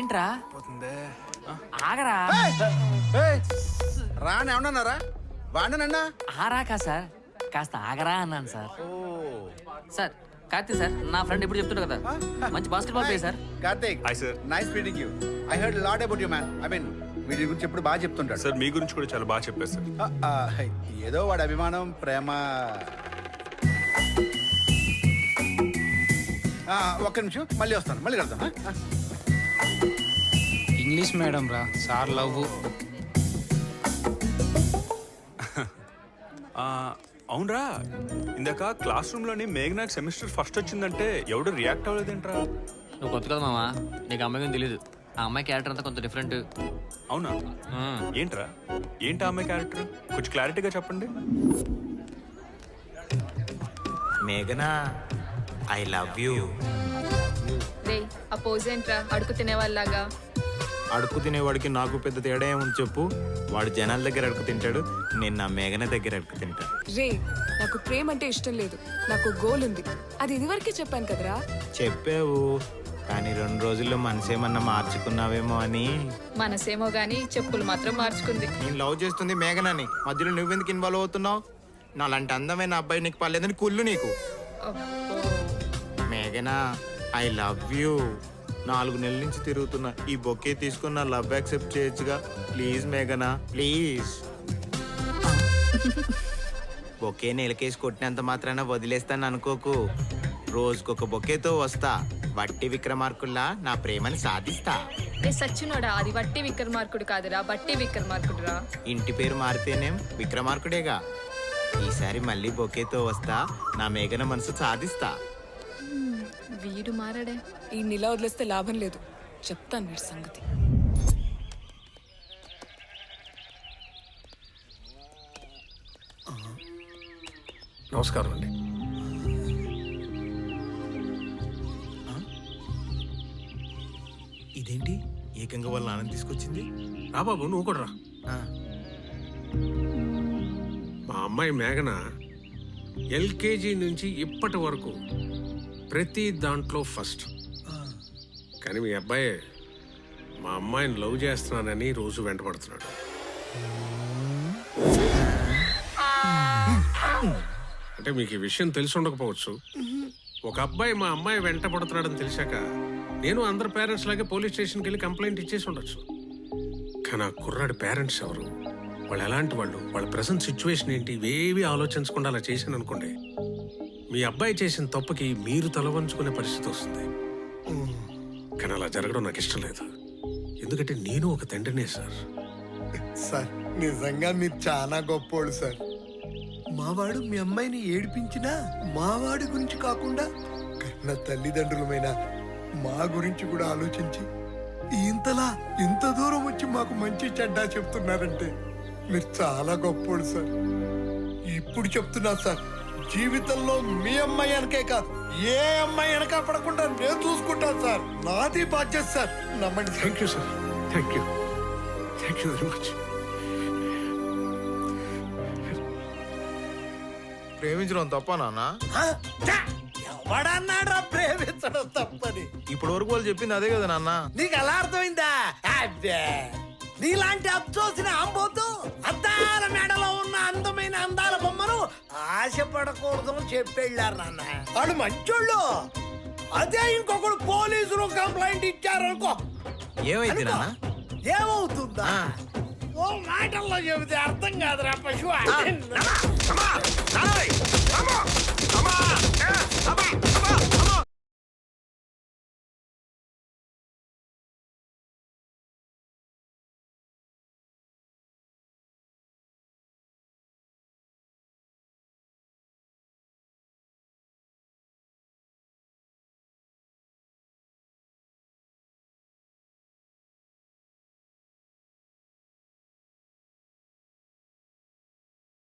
ఏంట్రా ఆగరా రాని ఏమన్నారా వాడినన్నా ఆరాకా సార్ కాస్త ఆగరా అన్నాను సార్. సార్ కార్తీక్ సార్ నా ఫ్రెండ్ ఎప్పుడు చెప్తుంటా కదా మంచి basketball player sir. Karthik hi sir. Nice meeting you. I heard lot about you man. I mean వీడి గురించి ఎప్పుడు బాగా చెప్తుంటాడు. సార్ మీ గురించి కూడా చాలా బాగా చెప్పారు సార్. ఏదో వాడి అభిమానం ప్రేమ. ఒక్క నిమిషం మళ్ళీ వస్తాను, మళ్ళీ కడతాను. ఇంగ్లీష్ మేడం రా సార్ లవ్. అవునరా, ఇందాక క్లాస్ రూమ్ లోని మేఘనాకి సెమిస్టర్ ఫస్ట్ వచ్చిందంటే ఎవడు రియాక్ట్ అవ్వలేదేంట్రా? నువ్వు కొత్త కదా మామా, నీకు అమ్మాయి తెలియదు. ఆ అమ్మాయి క్యారెక్టర్ అంతా కొంత డిఫరెంట్. అవునా? ఏంట్రా, ఏంటి ఆ అమ్మాయి క్యారెక్టర్? కొంచెం క్లారిటీగా చెప్పండి. మేఘనా ఐ లవ్ యూ. రే ఆ పోజ్ ఏంట్రా అడుగు తినేవాళ్ళలాగా? అడుక్కు తినేవాడికి నాకు పెద్ద తేడా ఏముంది చెప్పు. వాడు జనాల దగ్గర అడుగు తింటాడు, నేను నా మేఘన దగ్గర అడుగు తింటా. రే నాకు ప్రేమ అంటే ఇష్టం లేదు, నాకు గోల్ ఉంది. అది ఇదివరకే చెప్పాను కదరా. చెప్పావు, కానీ 2 రోజుల్లో మనసేమన్నా మార్చుకున్నావేమో అని. మనసేమో గానీ చెప్పులు మాత్రం మార్చుకుంది. నేను లవ్ చేస్తుంది మేఘనని, మధ్యలో నువ్వెందుకు ఇన్వాల్వ్ అవుతున్నావు? నాలాంటి అందమైన అబ్బాయి నీకు పర్లేదని కుళ్ళు నీకు. మేఘనా ఐ లవ్ యూ. 4 నెలల నుంచి తిరుగుతున్నా, ఈ బొకే తీసుకుని నా లవ్ యాక్సెప్ట్ చేయొచ్చుగా. ప్లీజ్ మేఘనా ప్లీజ్. బొకే నెలకేసి కొట్టినంత మాత్రాన వదిలేస్తాను అనుకోకు. రోజుకొక బొకేతో వస్తా, వట్టి విక్రమార్కుల్లా నా ప్రేమని సాధిస్తా. రే సచ్చినోడా, అది వట్టి విక్రమార్కుడు కాదురా, బట్టి విక్రమార్కుడురా. ఇంటి పేరు మారితేనేం విక్రమార్కుడేగా. ఈసారి మళ్ళీ బొకేతో వస్తా, నా మేఘన మనసు సాధిస్తా. వీడు మారాడే. ఈ నిలా వదిలేస్తే లాభం లేదు, చెప్తాను వీడి సంగతి. నమస్కారం అండి. ఇదేంటి ఏకంగా వాళ్ళ నాన్న తీసుకొచ్చింది? రా బాబు, నువ్వు కూడా రా. మా అమ్మాయి మేఘన ఎల్కేజీ నుంచి ఇప్పటి వరకు ప్రతి దాంట్లో ఫస్ట్. కానీ మీ అబ్బాయి మా అమ్మాయిని లవ్ చేస్తున్నానని రోజు వెంటపడుతున్నాడు. అంటే మీకు ఈ విషయం తెలిసి ఉండకపోవచ్చు. ఒక అబ్బాయి మా అమ్మాయి వెంట పడుతున్నాడని తెలిసాక నేను అందరు పేరెంట్స్ లాగే పోలీస్ స్టేషన్కి వెళ్ళి కంప్లైంట్ ఇచ్చేసి ఉండొచ్చు. కానీ ఆ కుర్రాడి పేరెంట్స్ ఎవరు, వాళ్ళు ఎలాంటి వాళ్ళు, వాళ్ళ ప్రెసెంట్ సిచ్యువేషన్ ఏంటి, ఇవేవి ఆలోచించకుండా అలా చేశాను అనుకోండి, మీ అబ్బాయి చేసిన తప్పుకి మీరు తలవంచుకునే పరిస్థితి వస్తుంది. కానీ అలా జరగడం నాకు ఇష్టం లేదు. ఎందుకంటే నేను ఒక తండ్రినే సార్. సార్ నిజంగా మీరు చాలా గొప్పోడు సార్. మావాడు మీ అమ్మాయిని ఏడిపించినా మావాడి గురించి కాకుండా కన్న తల్లిదండ్రులమైన మా గురించి కూడా ఆలోచించి ఇంతలా ఇంత దూరం వచ్చి మాకు మంచి చెడ్డా చెప్తున్నారంటే మీరు చాలా గొప్పోడు సార్. ఇప్పుడు చెప్తున్నా సార్, జీవితంలో మీ అమ్మాయి వెనకే కాదు ఏ అమ్మాయి వెనక పడకుండా నేను చూసుకుంటాను సార్. నాది బాధ్యత సార్, నమ్మండి. Thank you sir, thank you, thank you very much. ప్రేమించడం తప్ప నాన్న? ఎవడన్నాడా ప్రేమించడం తప్పని? ఇప్పటి వరకు వాళ్ళు చెప్పింది అదే కదా నాన్న. నీకు ఎలా అర్థమైందా? అబ్బే నీలాంటి అచ్చోసిన ఆంబోతు అద్దాల మెడలో ఉన్న అందమైన అందాల బొమ్మను ఆశపడకూడదు అని చెప్పెళ్ళారు నాన్న. వాడు మంచోళ్ళు. అదే ఇంకొకడు పోలీసులు కంప్లైంట్ ఇచ్చారనుకో, ఏమైంది నాన్న? ఏమవుతుందా? ఓ మాటల్లో చెబితే అర్థం కాదురా పశువు.